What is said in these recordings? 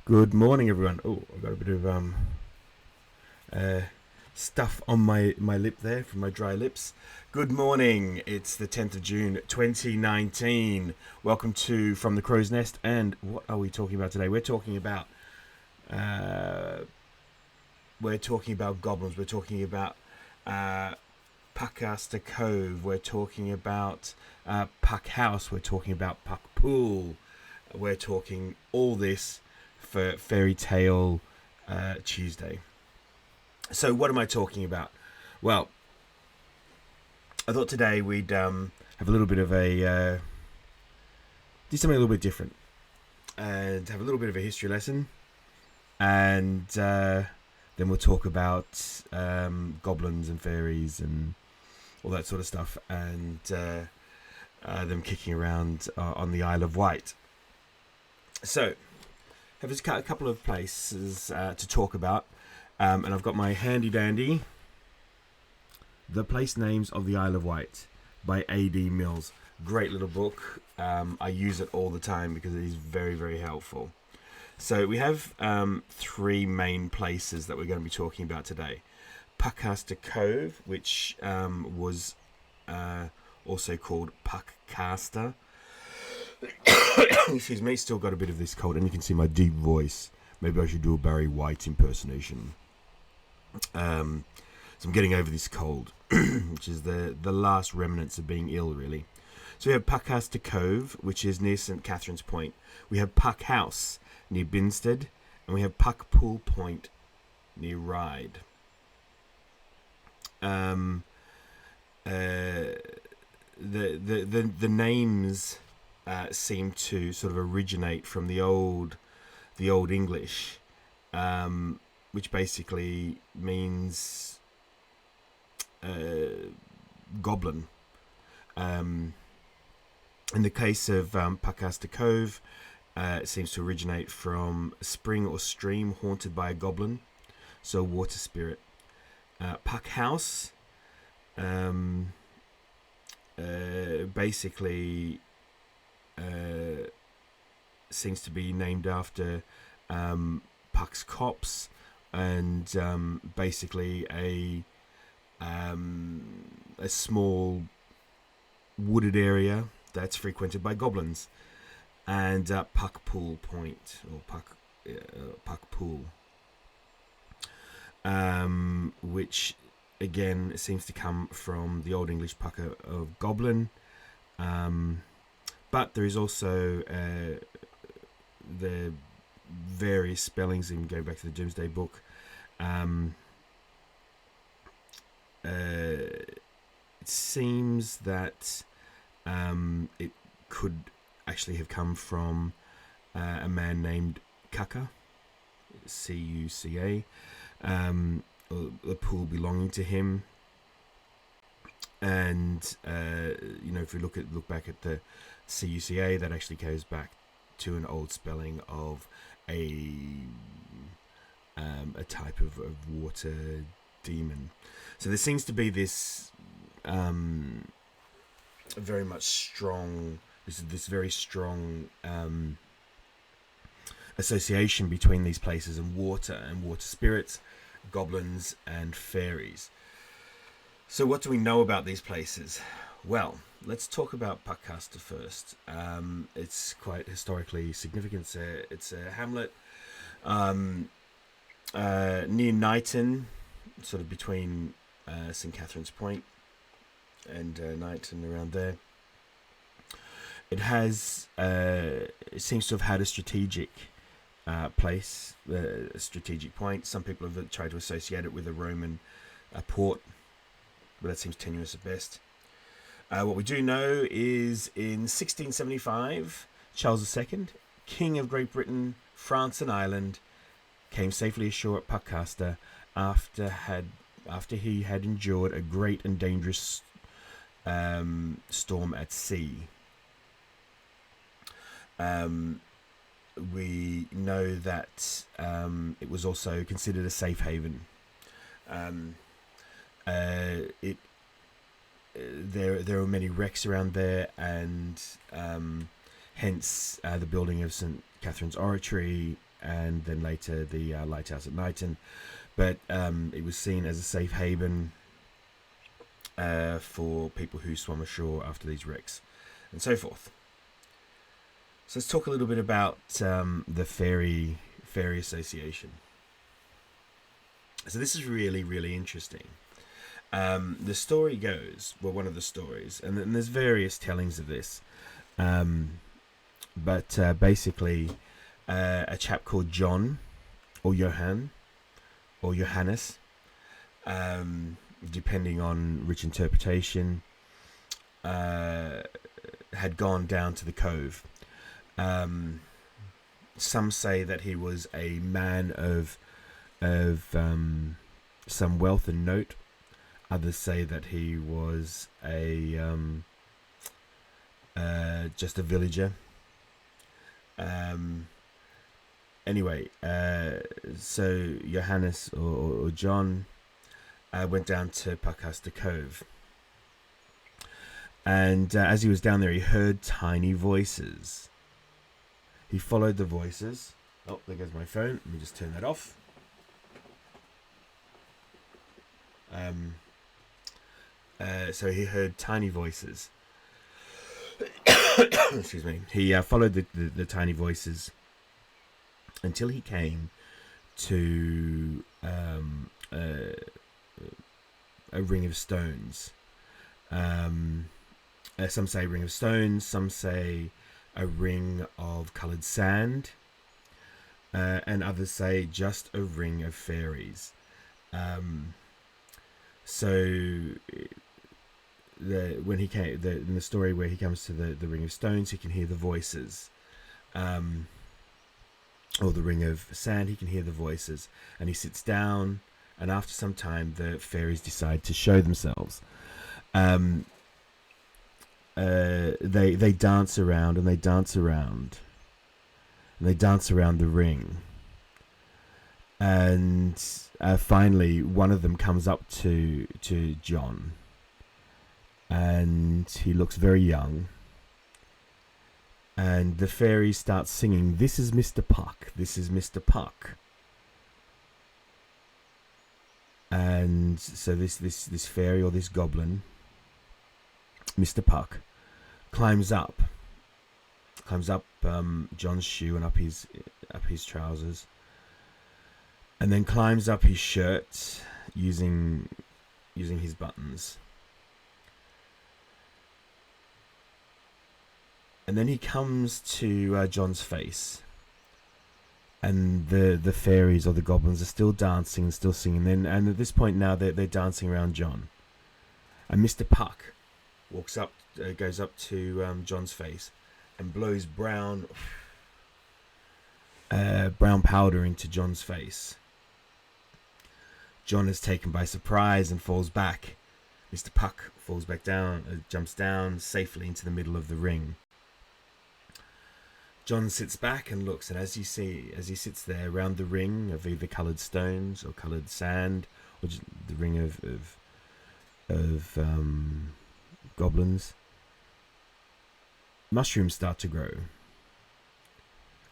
Good morning, everyone. Oh, I've got a bit of uh, stuff on my lip there from my dry lips. Good morning. It's the 10th of June, 2019. Welcome to From the Crow's Nest. And what are we talking about today? Uh, we're talking about goblins. We're talking about Puckaster Cove. We're talking about Puck House. We're talking about Puckpool. We're talking all this for Fairytale Tuesday. So what am I talking about? Well, I thought today we'd have a little bit of a do something a little bit different and have a little bit of a history lesson, and then we'll talk about goblins and fairies and all that sort of stuff, and them kicking around on the Isle of Wight. So, have a couple of places to talk about, and I've got my HandyDandy, The Place Names of the Isle of Wight by A.D. Mills. Great little book. I use it all the time because it is very, very helpful. So we have three main places that we're going to be talking about today. Puckaster Cove, which was also called Puckaster. Excuse me, still got a bit of this cold, and you can see my deep voice. Maybe I should do a Barry White impersonation. So I'm getting over this cold, which is the last remnants of being ill, really. So we have Puckaster Cove, which is near St. Catherine's Point. We have Puck House near Binstead, and we have Puckpool Point near Ryde. The names seem to sort of originate from the old English, which basically means goblin. In the case of Puckaster Cove, it seems to originate from a spring or stream haunted by a goblin, so a water spirit. Puck House basically seems to be named after Puck's copse, and basically a small wooded area that's frequented by goblins. And Puckpool Point, or Puckpool, which again seems to come from the Old English pucker of goblin, but there is also the various spellings, even going back to the Doomsday Book. It seems that it could actually have come from a man named Cucca, Cuca, the pool belonging to him. And if we look back at the Cuca, that actually goes back to an old spelling of a type of water demon. So there seems to be this very much strong, this very strong association between these places and water spirits, goblins and fairies. So what do we know about these places? Well, let's talk about Puckaster first. It's quite historically significant. It's a hamlet near Knighton, sort of between St. Catherine's Point and Knighton, around there. It has, it seems to have had a strategic place, a strategic point. Some people have tried to associate it with a Roman port, but that seems tenuous at best. What we do know is in 1675, Charles II, King of Great Britain, France and Ireland, came safely ashore at Puckaster after he had endured a great and dangerous storm at sea. We know that it was also considered a safe haven. There are many wrecks around there, and hence the building of St. Catherine's Oratory and then later the lighthouse at Knighton. But it was seen as a safe haven for people who swam ashore after these wrecks, and so forth. So let's talk a little bit about the Fairy Association. So this is really, really interesting. The story goes, well, one of the stories, and there's various tellings of this, but basically a chap called John, or Johann, or Johannes, depending on which interpretation, had gone down to the cove. Some say that he was a man of some wealth and note. Others say that he was just a villager. Anyway, so Johannes or John went down to Puckaster Cove, and as he was down there, he heard tiny voices. He followed the voices. Oh, there goes my phone. Let me just turn that off. So he heard tiny voices. Excuse me. He followed the tiny voices until he came to a ring of stones. Some say ring of stones. Some say a ring of coloured sand. And others say just a ring of fairies. So when he came, in the story where he comes to the ring of stones, he can hear the voices, or the ring of sand, he can hear the voices, and he sits down, and after some time the fairies decide to show themselves. They dance around, and they dance around, and they dance around the ring, and finally one of them comes up to John, and he looks very young, and the fairies start singing, "This is Mr. Puck, this is Mr. Puck." And so this fairy, or this goblin, Mr. Puck, climbs up John's shoe and up his trousers, and then climbs up his shirt using his buttons. And then he comes to John's face, and the fairies or the goblins are still dancing and still singing. And at this point now they're dancing around John, and Mr. Puck goes up to John's face and blows brown powder into John's face. John is taken by surprise and falls back. Mr. Puck falls back down, jumps down safely into the middle of the ring. John sits back and looks, and as he sits there around the ring of either coloured stones or coloured sand, or just the ring of goblins, mushrooms start to grow.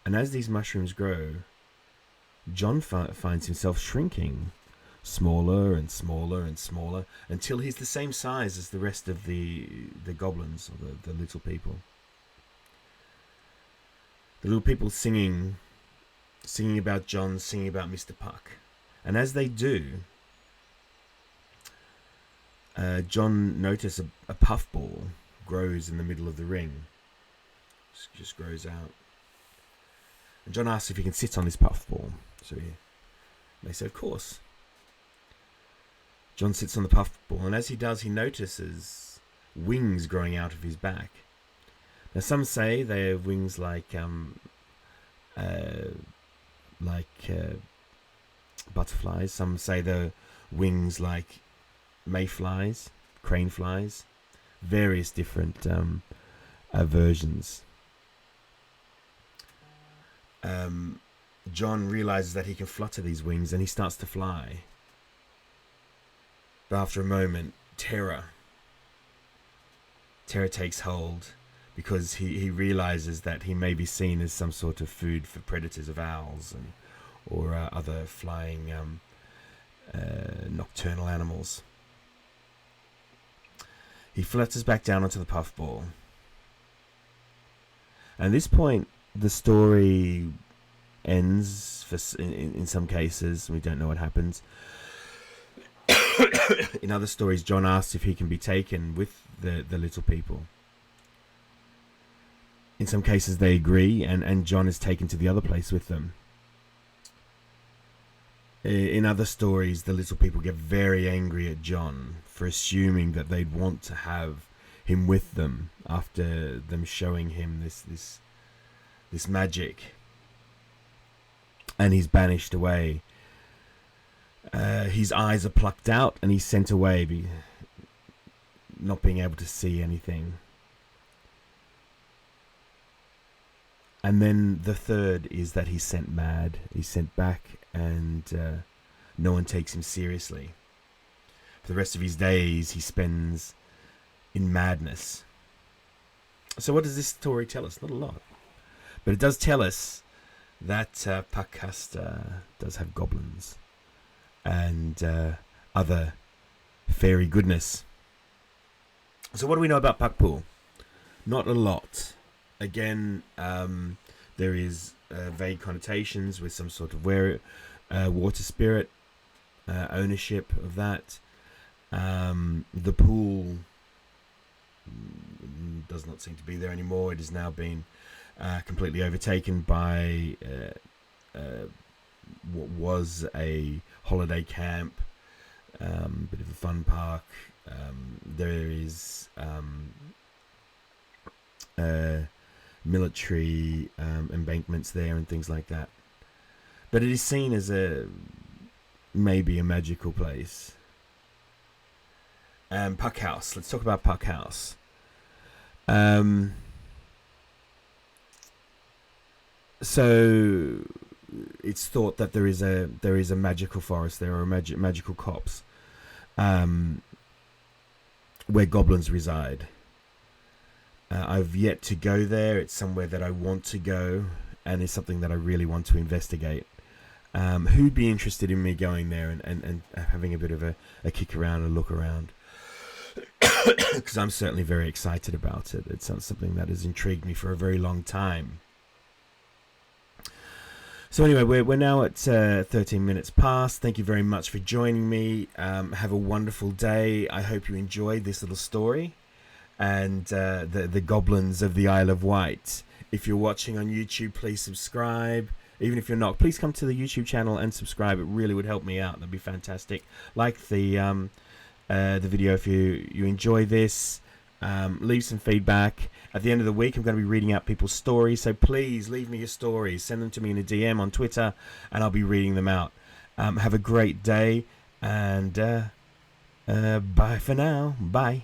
And as these mushrooms grow, John finds himself shrinking, smaller and smaller and smaller, until he's the same size as the rest of the goblins, or the little people. The little people singing about John, singing about Mr. Puck. And as they do, John notices a puffball grows in the middle of the ring. Just grows out. And John asks if he can sit on this puffball. So they say, of course. John sits on the puffball, and as he does, he notices wings growing out of his back. Now, some say they have wings like butterflies. Some say they're wings like mayflies, crane flies, various different versions. John realizes that he can flutter these wings, and he starts to fly. But after a moment, terror takes hold. because he realizes that he may be seen as some sort of food for predators of owls or other flying nocturnal animals. He flutters back down onto the puffball. And at this point, the story ends in some cases. We don't know what happens. In other stories, John asks if he can be taken with the little people. In some cases, they agree, and John is taken to the other place with them. In other stories, the little people get very angry at John for assuming that they'd want to have him with them after them showing him this magic, and he's banished away. His eyes are plucked out and he's sent away, not being able to see anything. And then the third is that he's sent mad. He's sent back, and no one takes him seriously. For the rest of his days, he spends in madness. So what does this story tell us? Not a lot. But it does tell us that Puckaster does have goblins and other fairy goodness. So what do we know about Puckpool? Not a lot. Again, there is vague connotations with some sort of water spirit, ownership of that. The pool does not seem to be there anymore. It has now been completely overtaken by what was a holiday camp, bit of a fun park. There is military embankments there and things like that, but it is seen as maybe a magical place. Puck House. Let's talk about Puck House. So it's thought that there is a magical forest there, or a magical copse, where goblins reside. I've yet to go there. It's somewhere that I want to go, and it's something that I really want to investigate. Who'd be interested in me going there and having a bit of a kick around and look around? Because I'm certainly very excited about it. It's something that has intrigued me for a very long time. So anyway, we're now at 13 minutes past. Thank you very much for joining me. Have a wonderful day. I hope you enjoyed this little story. And the Goblins of the Isle of Wight. If you're watching on YouTube, please subscribe. Even if you're not, please come to the YouTube channel and subscribe. It really would help me out. That'd be fantastic. Like the video if you enjoy this. Leave some feedback. At the end of the week, I'm going to be reading out people's stories. So please leave me your stories. Send them to me in a DM on Twitter, and I'll be reading them out. Have a great day, and bye for now. Bye.